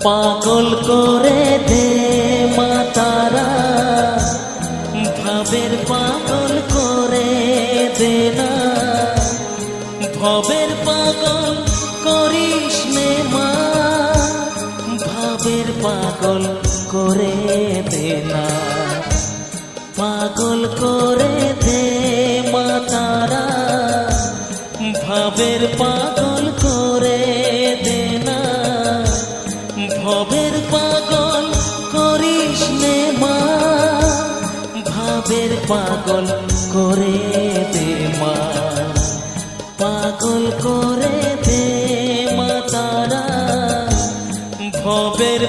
পাগল করে দে মা তারা, ভাবের পাগল করে দে না, ভবের পাগল করিস নে মা, ভাবের পাগল করে দে না। পাগল করে দে মা তারা, ভাবের পাগল করে দে না, ভবের পাগল করিস নে মা, ভাবের পাগল করে দে মা। পাগল করে দে মা তারা, ভবের